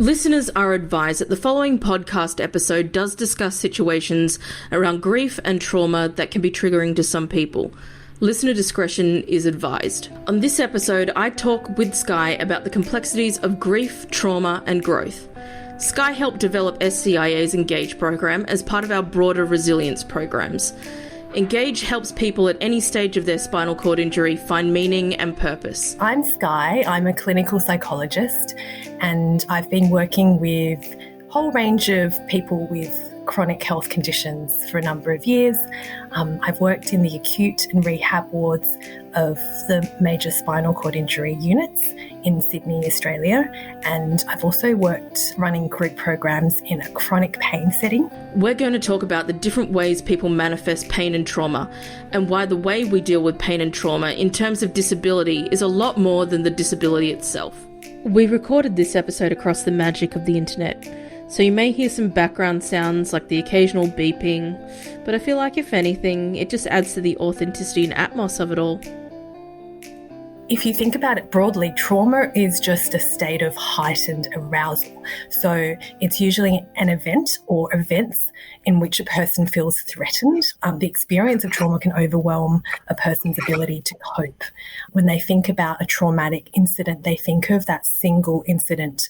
Listeners are advised that the following podcast episode does discuss situations around grief and trauma that can be triggering to some people. Listener discretion is advised. On this episode, I talk with Skye about the complexities of grief, trauma, and growth. Skye helped develop SCIA's Engage program as part of our broader resilience programs. Engage helps people at any stage of their spinal cord injury find meaning and purpose. I'm Skye. I'm a clinical psychologist, and I've been working with a whole range of people with chronic health conditions for a number of years. I've worked in the acute and rehab wards of the major spinal cord injury units in Sydney, Australia, and I've also worked running group programs in a chronic pain setting. We're going to talk about the different ways people manifest pain and trauma, and why the way we deal with pain and trauma in terms of disability is a lot more than the disability itself. We recorded this episode across the magic of the internet, so you may hear some background sounds like the occasional beeping, but I feel like if anything, it just adds to the authenticity and atmos of it all. If you think about it broadly, trauma is just a state of heightened arousal. So it's usually an event or events in which a person feels threatened. The experience of trauma can overwhelm a person's ability to cope. When they think about a traumatic incident, they think of that single incident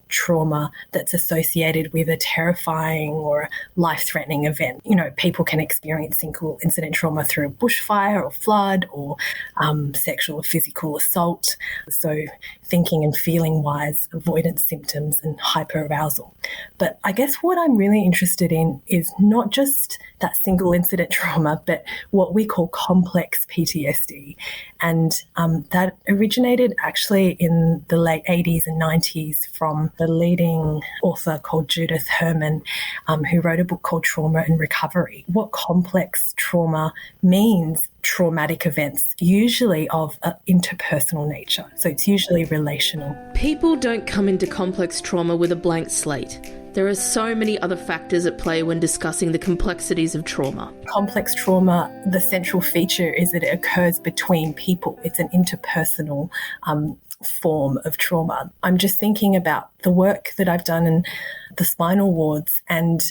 trauma that's associated with a terrifying or life-threatening event. You know, people can experience single incident trauma through a bushfire or flood or sexual or physical assault. So thinking and feeling wise, avoidance symptoms and hyperarousal. But I guess what I'm really interested in is not just that single incident trauma, but what we call complex PTSD. And that originated actually in the late 80s and 90s from the leading author called Judith Herman, who wrote a book called Trauma and Recovery. What complex trauma means: traumatic events, usually of an interpersonal nature. So it's usually relational. People don't come into complex trauma with a blank slate. There are so many other factors at play when discussing the complexities of trauma. Complex trauma, the central feature is that it occurs between people. It's an interpersonal form of trauma. I'm just thinking about the work that I've done in the spinal wards, and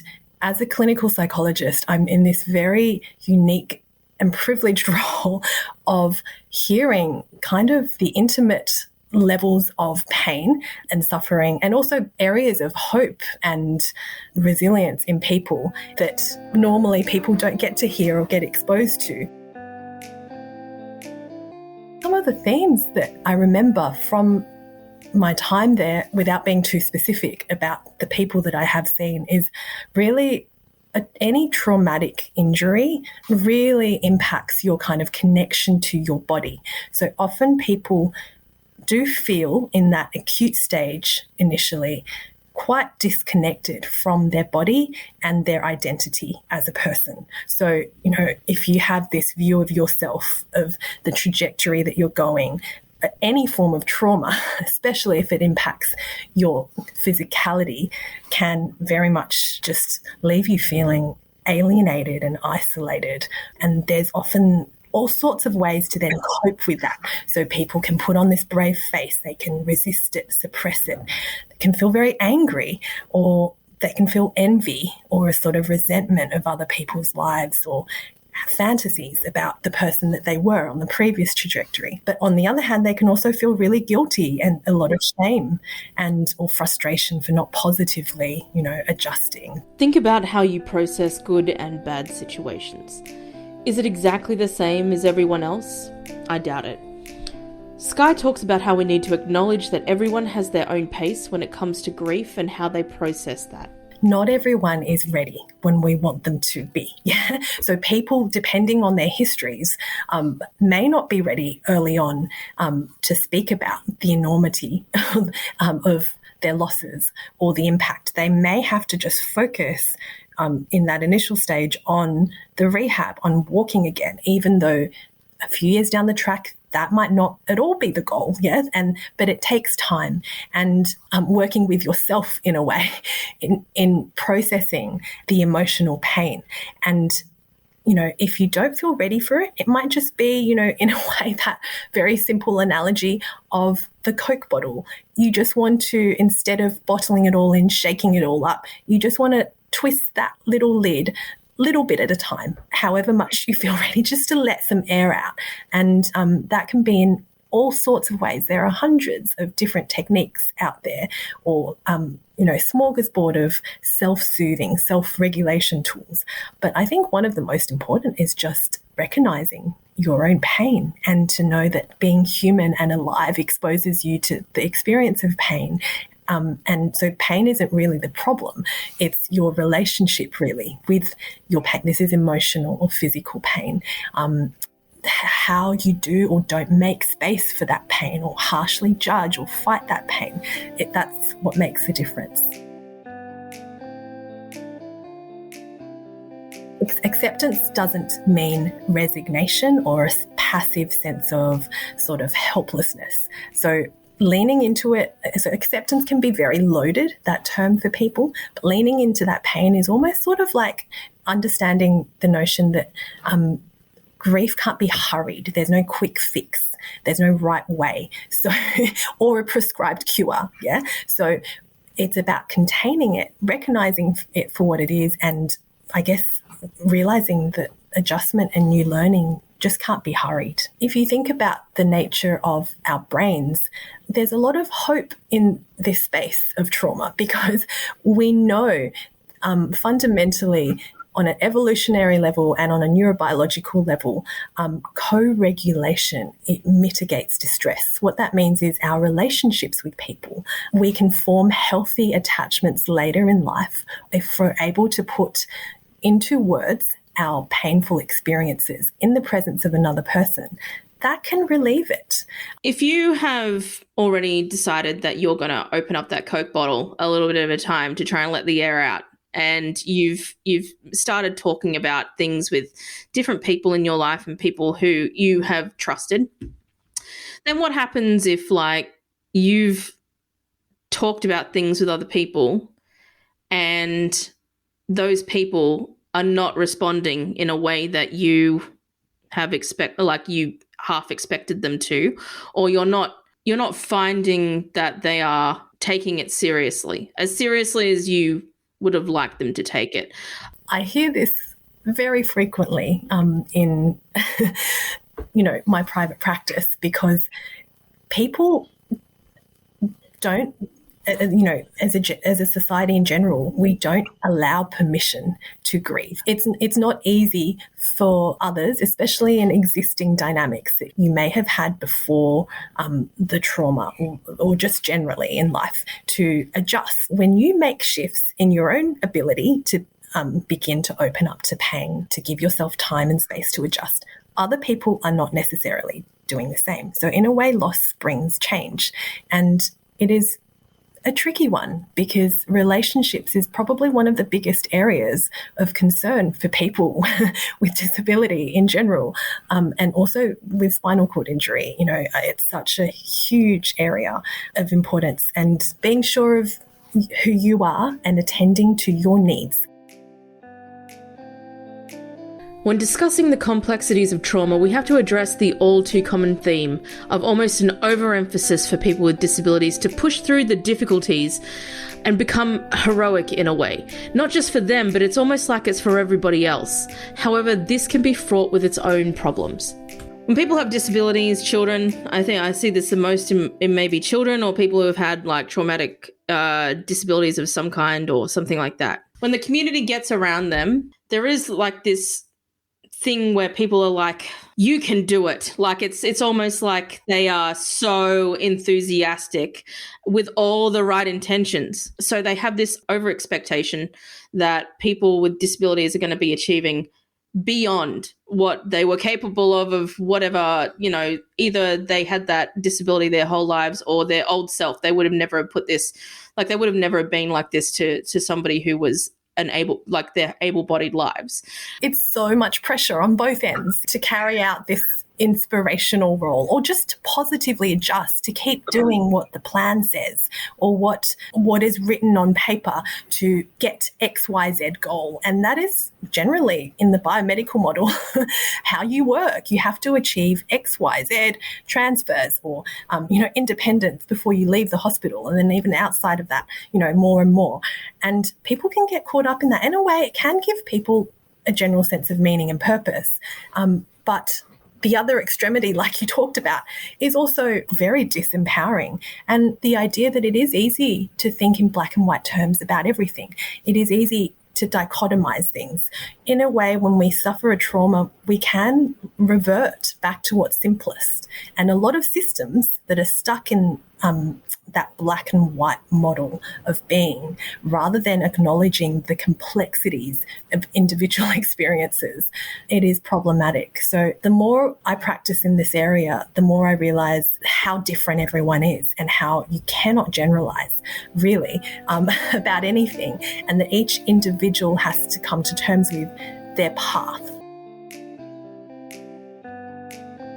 as a clinical psychologist, I'm in this very unique and privileged role of hearing kind of the intimate levels of pain and suffering, and also areas of hope and resilience in people that normally people don't get to hear or get exposed to. Some of the themes that I remember from my time there, without being too specific about the people that I have seen, is really any traumatic injury really impacts your kind of connection to your body. So often people do feel in that acute stage initially quite disconnected from their body and their identity as a person. So, you know, if you have this view of yourself, of the trajectory that you're going, any form of trauma, especially if it impacts your physicality, can very much just leave you feeling alienated and isolated. And there's often all sorts of ways to then cope with that. So people can put on this brave face, they can resist it, suppress it, they can feel very angry, or they can feel envy or a sort of resentment of other people's lives, or fantasies about the person that they were on the previous trajectory. But on the other hand, they can also feel really guilty and a lot of shame and or frustration for not positively, you know, adjusting. Think about how you process good and bad situations. Is it exactly the same as everyone else? I doubt it. Skye talks about how we need to acknowledge that everyone has their own pace when it comes to grief and how they process that. Not everyone is ready when we want them to be. Yeah. So people, depending on their histories, may not be ready early on to speak about the enormity of their losses or the impact. They may have to just focus in that initial stage on the rehab, on walking again, even though a few years down the track, that might not at all be the goal, yeah. But it takes time and working with yourself in a way in processing the emotional pain. And if you don't feel ready for it, it might just be, in a way, that very simple analogy of the Coke bottle. You just want to, instead of bottling it all in, shaking it all up, you just want to twist that little lid little bit at a time, however much you feel ready, just to let some air out. And that can be in all sorts of ways. There are hundreds of different techniques out there, or smorgasbord of self-soothing, self-regulation tools. But I think one of the most important is just recognizing your own pain, and to know that being human and alive exposes you to the experience of pain. And so pain isn't really the problem. It's your relationship really with your pain. This is emotional or physical pain. How you do or don't make space for that pain, or harshly judge or fight that pain. That's what makes the difference. Acceptance doesn't mean resignation or a passive sense of sort of helplessness. So leaning into it, so acceptance can be very loaded, that term for people, but leaning into that pain is almost sort of like understanding the notion that grief can't be hurried. There's no quick fix. There's no right way. So, or a prescribed cure. Yeah. So it's about containing it, recognizing it for what it is, and I guess realizing that adjustment and new learning just can't be hurried. If you think about the nature of our brains, there's a lot of hope in this space of trauma, because we know fundamentally, on an evolutionary level and on a neurobiological level, co-regulation, it mitigates distress. What that means is our relationships with people, we can form healthy attachments later in life if we're able to put into words our painful experiences in the presence of another person. That can relieve it. If you have already decided that you're going to open up that Coke bottle a little bit at a time to try and let the air out, and you've started talking about things with different people in your life and people who you have trusted, then what happens if, like, you've talked about things with other people and those people are not responding in a way that you have you half expected them to, or you're not finding that they are taking it seriously as you would have liked them to take it? I hear this very frequently in my private practice, because people don't, as a society in general, we don't allow permission to grieve. It's not easy for others, especially in existing dynamics that you may have had before the trauma, or just generally in life, to adjust. When you make shifts in your own ability to begin to open up to pain, to give yourself time and space to adjust, other people are not necessarily doing the same. So in a way, loss brings change. And it is a tricky one, because relationships is probably one of the biggest areas of concern for people with disability in general, and also with spinal cord injury. It's such a huge area of importance, and being sure of who you are and attending to your needs. When discussing the complexities of trauma, we have to address the all too common theme of almost an overemphasis for people with disabilities to push through the difficulties and become heroic in a way. Not just for them, but it's almost like it's for everybody else. However, this can be fraught with its own problems. When people have disabilities, children, I think I see this the most in maybe children or people who have had like traumatic disabilities of some kind or something like that. When the community gets around them, there is like this thing where people are like, you can do it. Like it's almost like they are so enthusiastic with all the right intentions. So they have this over expectation that people with disabilities are going to be achieving beyond what they were capable of whatever, either they had that disability their whole lives or their old self. They would have never put this, like they would have never been like this to somebody who was their able-bodied lives. It's so much pressure on both ends to carry out this inspirational role, or just to positively adjust, to keep doing what the plan says, or what is written on paper to get XYZ goal. And that is generally in the biomedical model how you work. You have to achieve XYZ transfers or independence before you leave the hospital, and then even outside of that, more and more. And people can get caught up in that. In a way, it can give people a general sense of meaning and purpose, but the other extremity, like you talked about, is also very disempowering. And the idea that it is easy to think in black and white terms about everything. It is easy to dichotomize things. In a way, when we suffer a trauma, we can revert back to what's simplest. And a lot of systems that are stuck in that black and white model of being, rather than acknowledging the complexities of individual experiences, it is problematic. So the more I practice in this area, the more I realize how different everyone is and how you cannot generalize really about anything, and that each individual has to come to terms with their path.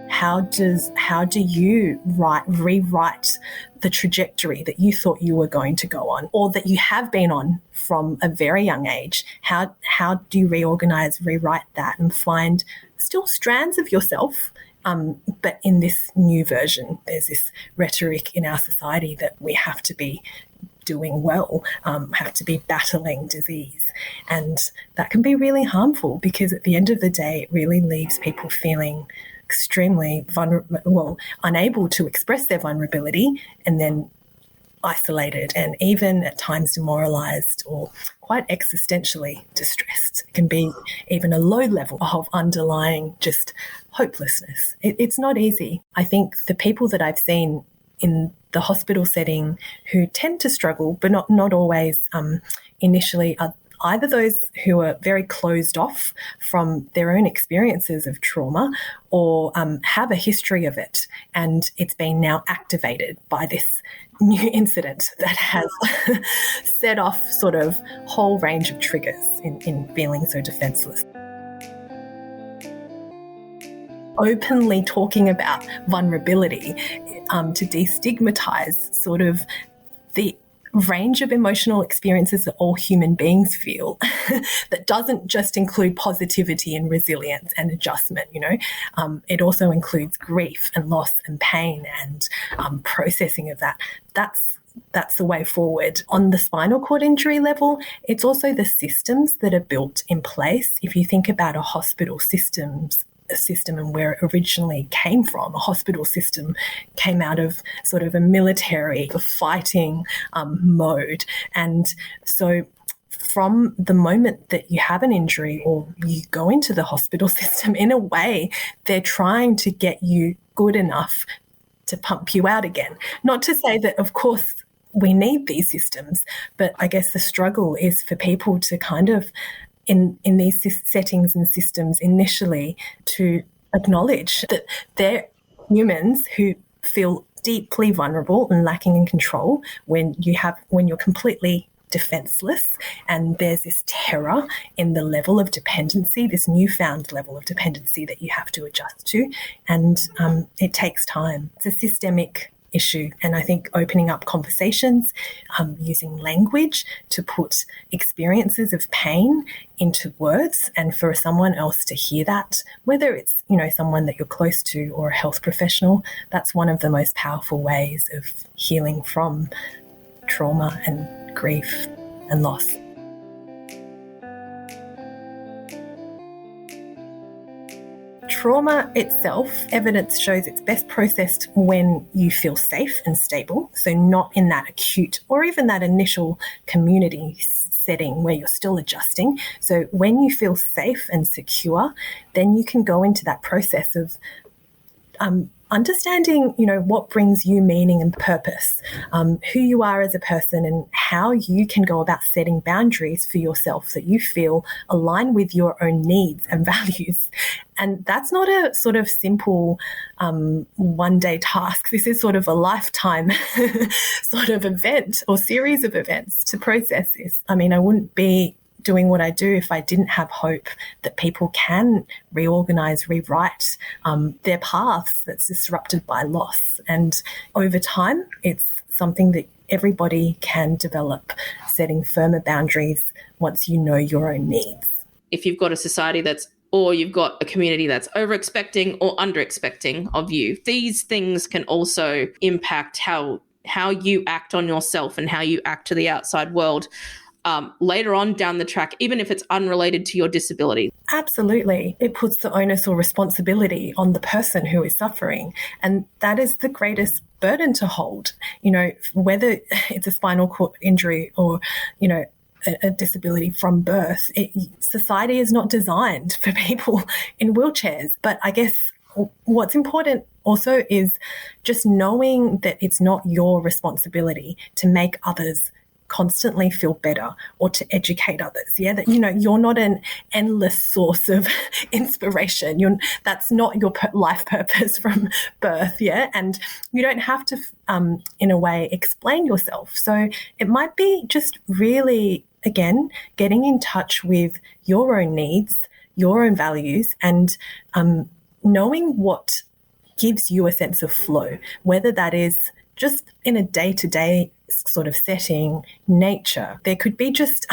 How do you rewrite the trajectory that you thought you were going to go on, or that you have been on from a very young age? How do you rewrite that and find still strands of yourself, but in this new version? There's this rhetoric in our society that we have to be doing well, have to be battling disease. And that can be really harmful, because at the end of the day, it really leaves people feeling extremely unable to express their vulnerability, and then isolated, and even at times demoralized or quite existentially distressed. It can be even a low level of underlying just hopelessness. It's not easy. I think the people that I've seen in the hospital setting who tend to struggle, but not always initially, are either those who are very closed off from their own experiences of trauma, or have a history of it, and it's been now activated by this new incident that has set off sort of whole range of triggers in feeling so defenseless. Openly talking about vulnerability to destigmatize sort of the range of emotional experiences that all human beings feel that doesn't just include positivity and resilience and adjustment. It also includes grief and loss and pain and processing of that. That's the way forward. On the spinal cord injury level, it's also the systems that are built in place. If you think about a hospital system and where it originally came from. A hospital system came out of sort of a military fighting mode. And so from the moment that you have an injury or you go into the hospital system, in a way, they're trying to get you good enough to pump you out again. Not to say that, of course, we need these systems, but I guess the struggle is for people to kind of in these settings and systems initially to acknowledge that they're humans who feel deeply vulnerable and lacking in control when you're completely defenseless, and there's this terror in the level of dependency, this newfound level of dependency that you have to adjust to, and it takes time. It's a systemic issue. And I think opening up conversations, using language to put experiences of pain into words, and for someone else to hear that, whether it's, someone that you're close to or a health professional, that's one of the most powerful ways of healing from trauma and grief and loss. Trauma itself, evidence shows it's best processed when you feel safe and stable, so not in that acute or even that initial community setting where you're still adjusting. So when you feel safe and secure, then you can go into that process of understanding, what brings you meaning and purpose, who you are as a person, and how you can go about setting boundaries for yourself that you feel align with your own needs and values. And that's not a sort of simple one-day task. This is sort of a lifetime sort of event or series of events to process this. I mean, I wouldn't be doing what I do if I didn't have hope that people can reorganize, rewrite their paths that's disrupted by loss. And over time, it's something that everybody can develop, setting firmer boundaries once you know your own needs. If you've got a society or you've got a community that's over-expecting or under-expecting of you, these things can also impact how you act on yourself and how you act to the outside world later on down the track, even if it's unrelated to your disability. Absolutely. It puts the onus or responsibility on the person who is suffering. And that is the greatest burden to hold, whether it's a spinal cord injury or, a disability from birth. Society is not designed for people in wheelchairs. But I guess what's important also is just knowing that it's not your responsibility to make others constantly feel better or to educate others. Yeah, that you're not an endless source of inspiration. That's not your life purpose from birth. Yeah, and you don't have to, in a way, explain yourself. So it might be just really, again, getting in touch with your own needs, your own values, and knowing what gives you a sense of flow, whether that is just in a day-to-day sort of setting, nature. There could be just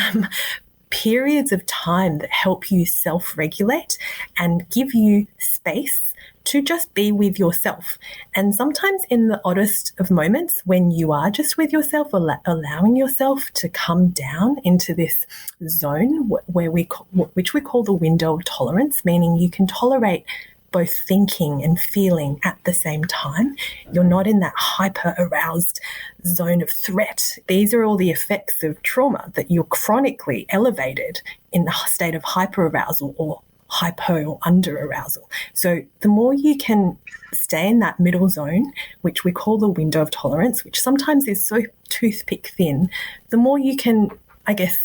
periods of time that help you self-regulate and give you space to just be with yourself. And sometimes in the oddest of moments, when you are just with yourself, allowing yourself to come down into this zone which we call the window of tolerance, meaning you can tolerate both thinking and feeling at the same time. You're not in that hyper-aroused zone of threat. These are all the effects of trauma, that you're chronically elevated in the state of hyper-arousal or hypo or under-arousal. So the more you can stay in that middle zone, which we call the window of tolerance, which sometimes is so toothpick thin, the more you can, I guess,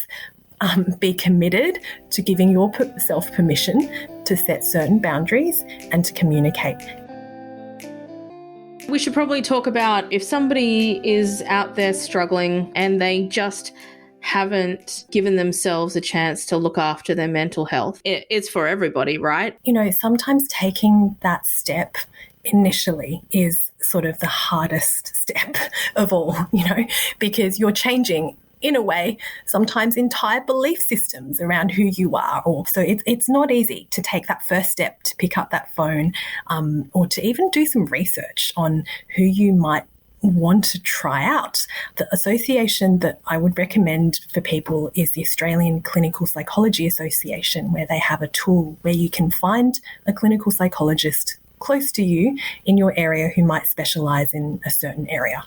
be committed to giving yourself permission to set certain boundaries and to communicate. We should probably talk about if somebody is out there struggling and they just haven't given themselves a chance to look after their mental health. It's for everybody, right? Sometimes taking that step initially is sort of the hardest step of all, because you're changing, in a way, sometimes entire belief systems around who you are. So it's not easy to take that first step, to pick up that phone, or to even do some research on who you might want to try out. The association that I would recommend for people is the Australian Clinical Psychology Association, where they have a tool where you can find a clinical psychologist close to you in your area who might specialise in a certain area.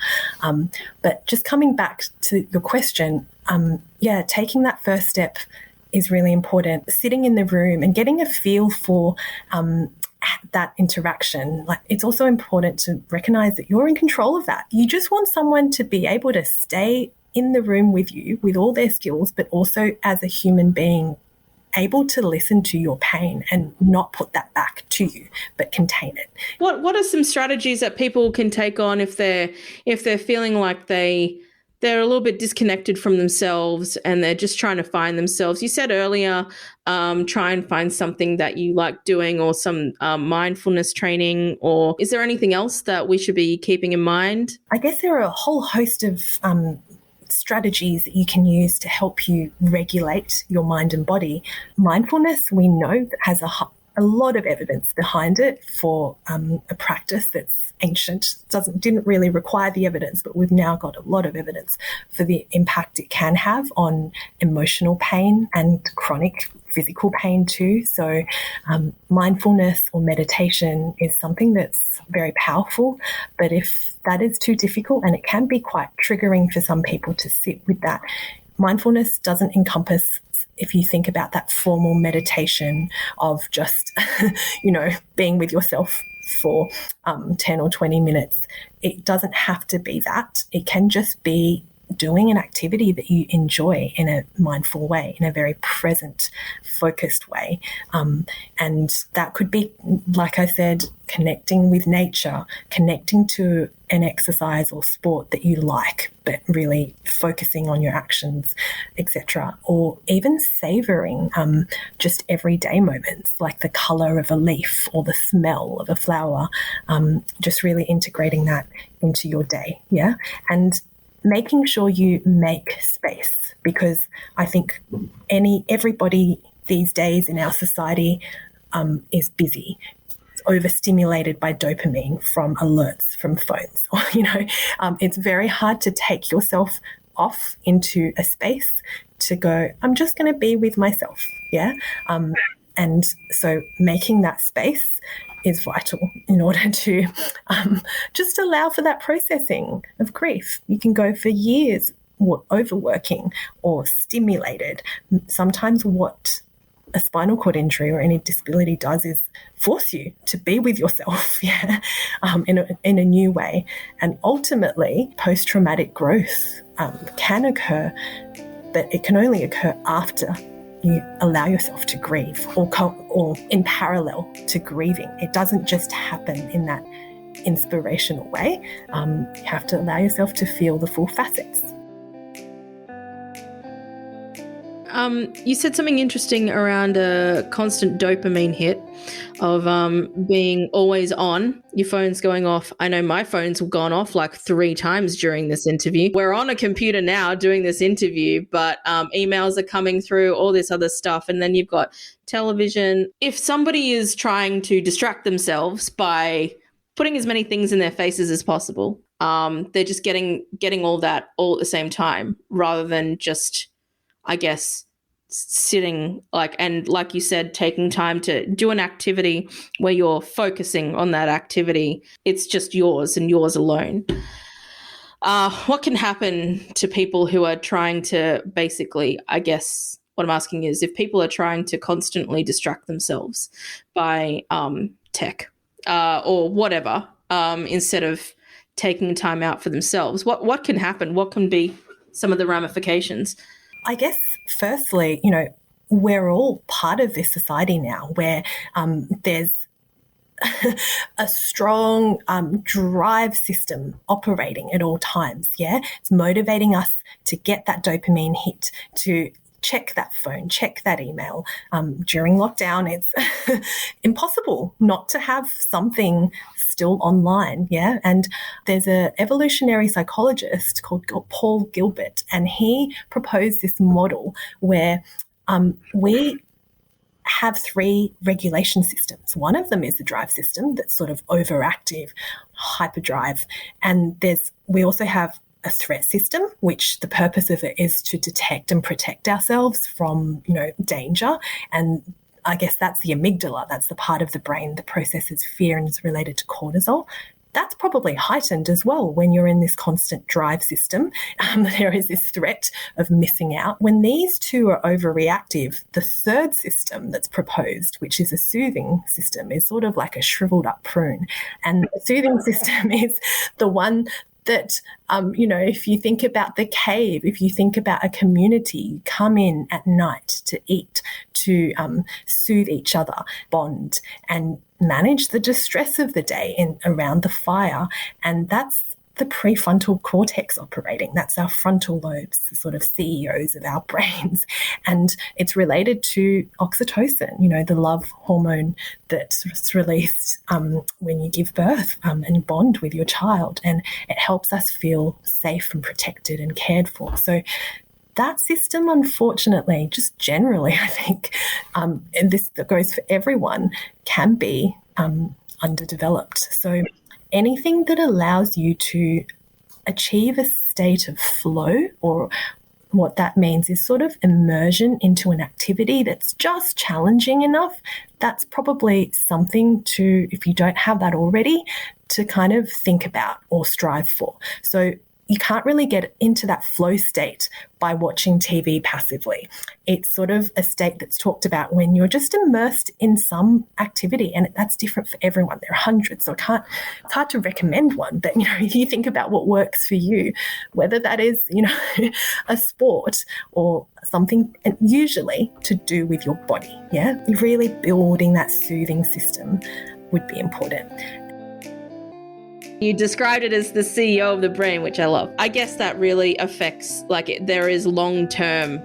But just coming back to your question, taking that first step is really important. Sitting in the room and getting a feel for that interaction. Like, it's also important to recognise that you're in control of that. You just want someone to be able to stay in the room with you with all their skills, but also as a human being, able to listen to your pain and not put that back to you, but contain it. What are some strategies that people can take on if they're feeling like they're a little bit disconnected from themselves and they're just trying to find themselves? You said earlier, try and find something that you like doing, or some mindfulness training, or is there anything else that we should be keeping in mind? I guess there are a whole host of strategies that you can use to help you regulate your mind and body. Mindfulness, we know, has a lot of evidence behind it for a practice that's ancient. Didn't really require the evidence, but we've now got a lot of evidence for the impact it can have on emotional pain and chronic physical pain too. So mindfulness or meditation is something that's very powerful, but if that is too difficult, and it can be quite triggering for some people to sit with that, mindfulness doesn't encompass, if you think about that formal meditation of just, being with yourself for 10 or 20 minutes. It doesn't have to be that. It can just be doing an activity that you enjoy in a mindful way, in a very present, focused way. And that could be, like I said, connecting with nature, connecting to an exercise or sport that you like, but really focusing on your actions, etc. Or even savouring just everyday moments, like the colour of a leaf or the smell of a flower, just really integrating that into your day, yeah? And making sure you make space, because I think everybody these days in our society is busy, overstimulated by dopamine from alerts from phones. It's very hard to take yourself off into a space to go, I'm just going to be with myself, yeah? And so making that space is vital in order to just allow for that processing of grief. You can go for years overworking or stimulated. Sometimes what a spinal cord injury or any disability does is force you to be with yourself, yeah, in a new way. And ultimately, post-traumatic growth can occur, but it can only occur after you allow yourself to grieve, or in parallel to grieving. It doesn't just happen in that inspirational way. You have to allow yourself to feel the full facets. You said something interesting around a constant dopamine hit of being always on. Your phone's going off. I know my phone's gone off like 3 times during this interview. We're on a computer now doing this interview, but emails are coming through, all this other stuff. And then you've got television. If somebody is trying to distract themselves by putting as many things in their faces as possible, they're just getting all that all at the same time, rather than just, I guess, sitting and like you said, taking time to do an activity where you're focusing on that activity. It's just yours and yours alone. What can happen to people who are trying to basically, I guess what I'm asking is, if people are trying to constantly distract themselves by tech or whatever, instead of taking time out for themselves, what can happen? What can be some of the ramifications? I guess, firstly, we're all part of this society now where there's a strong drive system operating at all times, yeah? It's motivating us to get that dopamine hit, to check that phone, check that email. During lockdown, it's impossible not to have something still online, yeah? And there's an evolutionary psychologist called Paul Gilbert, and he proposed this model where we have 3 regulation systems. One of them is the drive system that's sort of overactive, hyperdrive, and we also have a threat system, which the purpose of it is to detect and protect ourselves from, danger. And I guess that's the amygdala. That's the part of the brain that processes fear and is related to cortisol. That's probably heightened as well when you're in this constant drive system. There is this threat of missing out. When these two are overreactive, the third system that's proposed, which is a soothing system, is sort of like a shriveled up prune. And the soothing system is the one that, if you think about the cave, if you think about a community, you come in at night to eat, to soothe each other, bond, and manage the distress of the day around the fire. And that's the prefrontal cortex operating. That's our frontal lobes, the sort of CEOs of our brains. And it's related to oxytocin, the love hormone that's released when you give birth and bond with your child. And it helps us feel safe and protected and cared for. So that system, unfortunately, just generally, I think, and this goes for everyone, can be underdeveloped. So anything that allows you to achieve a state of flow, or what that means is sort of immersion into an activity that's just challenging enough, that's probably something to, if you don't have that already, to kind of think about or strive for. So you can't really get into that flow state by watching TV passively. It's sort of a state that's talked about when you're just immersed in some activity, and that's different for everyone. There are hundreds, so it's hard to recommend one. But, you think about what works for you, whether that is, a sport or something, and usually to do with your body. Yeah, really building that soothing system would be important. You described it as the CEO of the brain, which I love. I guess that really affects, there is long-term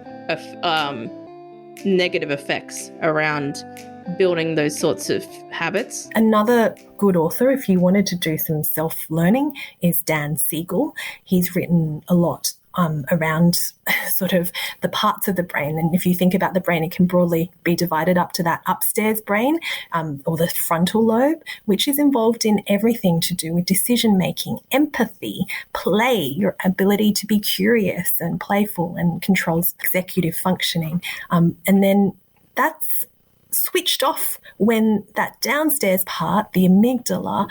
negative effects around building those sorts of habits. Another good author, if you wanted to do some self-learning, is Dan Siegel. He's written a lot around sort of the parts of the brain. And if you think about the brain, it can broadly be divided up to that upstairs brain or the frontal lobe, which is involved in everything to do with decision-making, empathy, play, your ability to be curious and playful, and controls executive functioning. And then that's switched off when that downstairs part, the amygdala,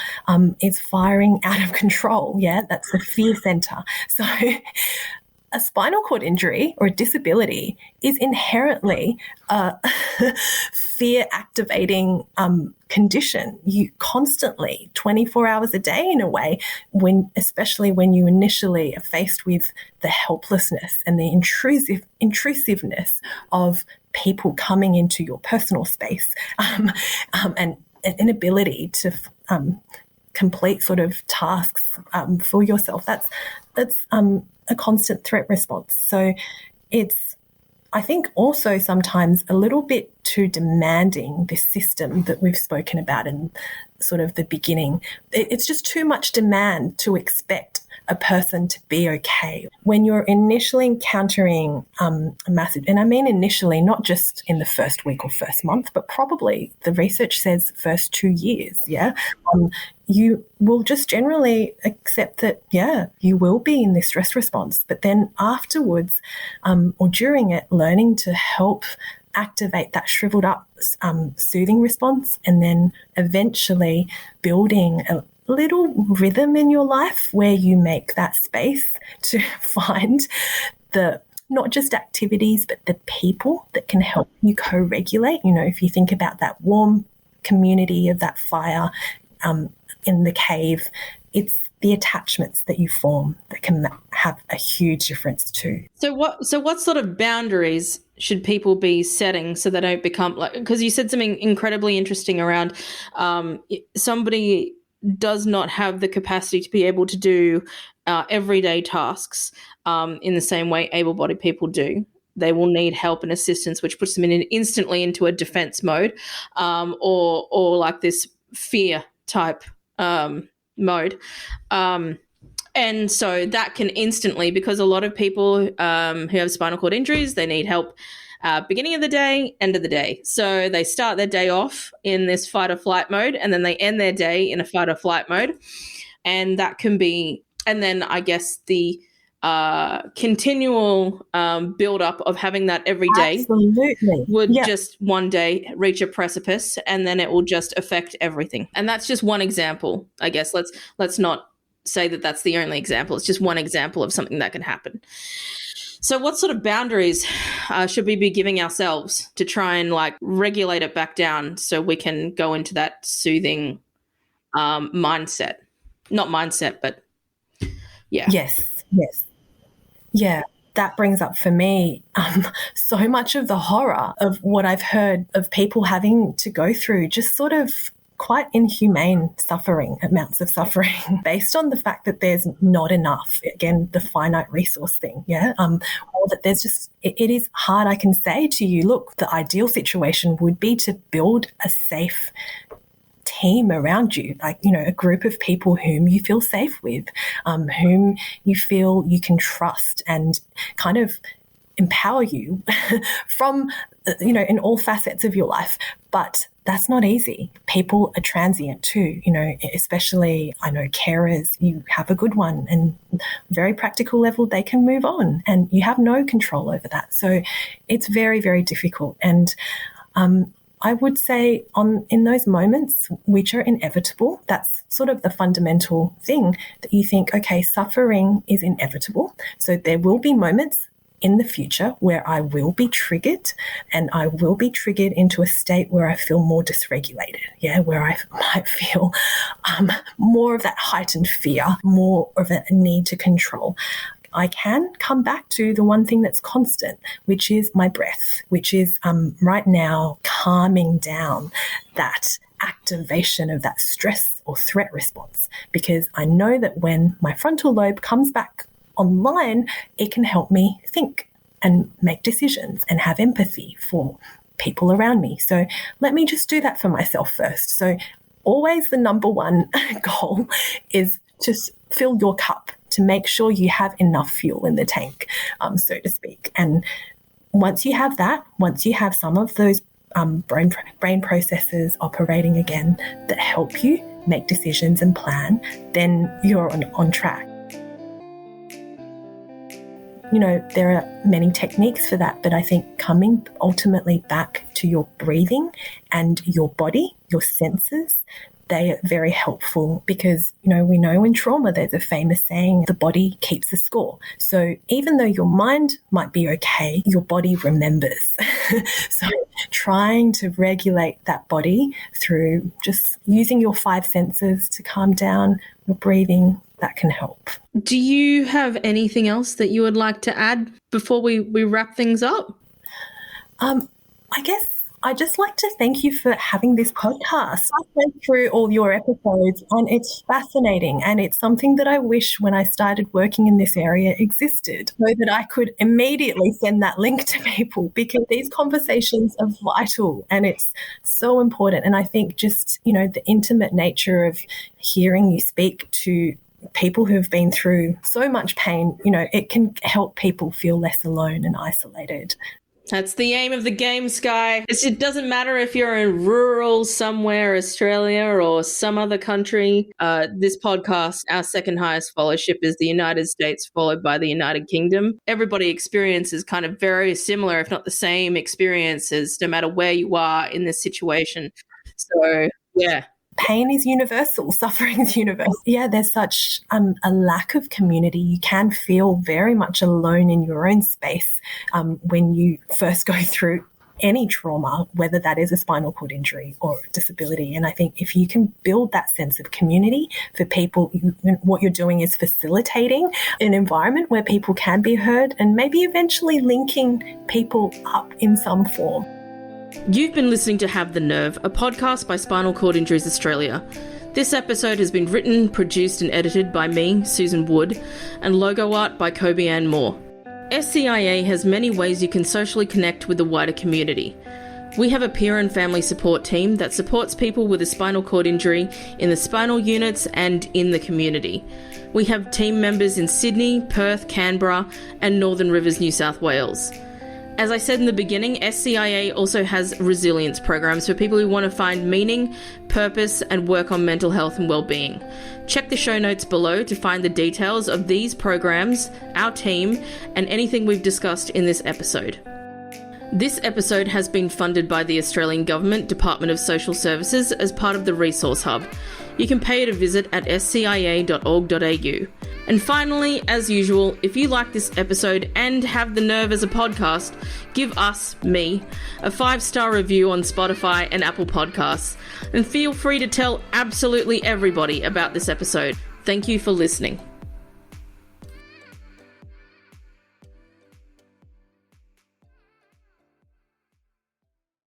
is firing out of control. Yeah, that's the fear center. So a spinal cord injury or a disability is inherently a fear-activating condition. You constantly, 24 hours a day in a way, especially when you initially are faced with the helplessness and the intrusiveness of people coming into your personal space, and an inability to complete sort of tasks for yourself. That's a constant threat response. So it's, I think, also sometimes a little bit too demanding, this system that we've spoken about in sort of the beginning. It's just too much demand to expect a person to be okay. When you're initially encountering a massive, and I mean initially, not just in the first week or first month, but probably the research says first 2 years, you will just generally accept that, you will be in this stress response. But then afterwards or during it, learning to help activate that shriveled up soothing response, and then eventually building a little rhythm in your life where you make that space to find the not just activities, but the people that can help you co-regulate. If you think about that warm community of that fire in the cave, it's the attachments that you form that can have a huge difference too. So what sort of boundaries should people be setting so they don't become because you said something incredibly interesting around somebody does not have the capacity to be able to do everyday tasks in the same way able-bodied people do. They will need help and assistance, which puts them instantly into a defense mode or like this fear type mode. And so that can instantly, because a lot of people who have spinal cord injuries, they need help beginning of the day, end of the day. So they start their day off in this fight or flight mode, and then they end their day in a fight or flight mode. And that can be, and then I guess the continual build up of having that every day Absolutely. would just one day reach a precipice, and then it will just affect everything. And that's just one example, I guess. Let's not say that that's the only example. It's just one example of something that can happen. So what sort of boundaries should we be giving ourselves to try and regulate it back down so we can go into that soothing mindset? Not mindset, but yeah. Yes. Yeah, that brings up for me so much of the horror of what I've heard of people having to go through, just sort of quite inhumane amounts of suffering based on the fact that there's not enough, again, the finite resource thing, or that there's just, it is hard. I can say to you, look, the ideal situation would be to build a safe team around you, a group of people whom you feel safe with, whom you feel you can trust and kind of empower you from, in all facets of your life. But that's not easy. People are transient too, especially I know carers, you have a good one and very practical level, they can move on and you have no control over that. So it's very, very difficult. And I would say in those moments, which are inevitable, that's sort of the fundamental thing that you think, okay, suffering is inevitable. So there will be moments in the future where I will be triggered, and I will be triggered into a state where I feel more dysregulated, where I might feel more of that heightened fear, more of a need to control. I can come back to the one thing that's constant, which is my breath, which is right now calming down that activation of that stress or threat response, because I know that when my frontal lobe comes back online, it can help me think and make decisions and have empathy for people around me. So let me just do that for myself first. So always the number one goal is to fill your cup, to make sure you have enough fuel in the tank, so to speak. And once you have that, once you have some of those brain processes operating again that help you make decisions and plan, then you're on track. There are many techniques for that, but I think coming ultimately back to your breathing and your body, your senses, they are very helpful because, we know in trauma there's a famous saying, the body keeps a score. So even though your mind might be okay, your body remembers. So trying to regulate that body through just using your 5 senses to calm down your breathing, that can help. Do you have anything else that you would like to add before we wrap things up? I guess I'd just like to thank you for having this podcast. I went through all your episodes and it's fascinating, and it's something that I wish when I started working in this area existed, so that I could immediately send that link to people, because these conversations are vital and it's so important. And I think just, the intimate nature of hearing you speak to people who've been through so much pain, it can help people feel less alone and isolated. That's the aim of the game, Skye. It doesn't matter if you're in rural somewhere, Australia or some other country. This podcast, our second highest followership is the United States, followed by the United Kingdom. Everybody experiences kind of very similar, if not the same experiences, no matter where you are in this situation. So, yeah. Pain is universal. Suffering is universal. Yeah, there's such a lack of community. You can feel very much alone in your own space when you first go through any trauma, whether that is a spinal cord injury or disability. And I think if you can build that sense of community for people, what you're doing is facilitating an environment where people can be heard, and maybe eventually linking people up in some form. You've been listening to Have the Nerve, a podcast by Spinal Cord Injuries Australia. This episode has been written, produced and edited by me, Susan Wood, and logo art by Kobe Ann Moore. SCIA has many ways you can socially connect with the wider community. We have a peer and family support team that supports people with a spinal cord injury in the spinal units and in the community. We have team members in Sydney, Perth, Canberra and Northern Rivers, New South Wales. As I said in the beginning, SCIA also has resilience programs for people who want to find meaning, purpose, and work on mental health and well-being. Check the show notes below to find the details of these programs, our team, and anything we've discussed in this episode. This episode has been funded by the Australian Government Department of Social Services as part of the Resource Hub. You can pay it a visit at scia.org.au. And finally, as usual, if you like this episode and Have the Nerve as a podcast, give me, a 5-star review on Spotify and Apple Podcasts. And feel free to tell absolutely everybody about this episode. Thank you for listening.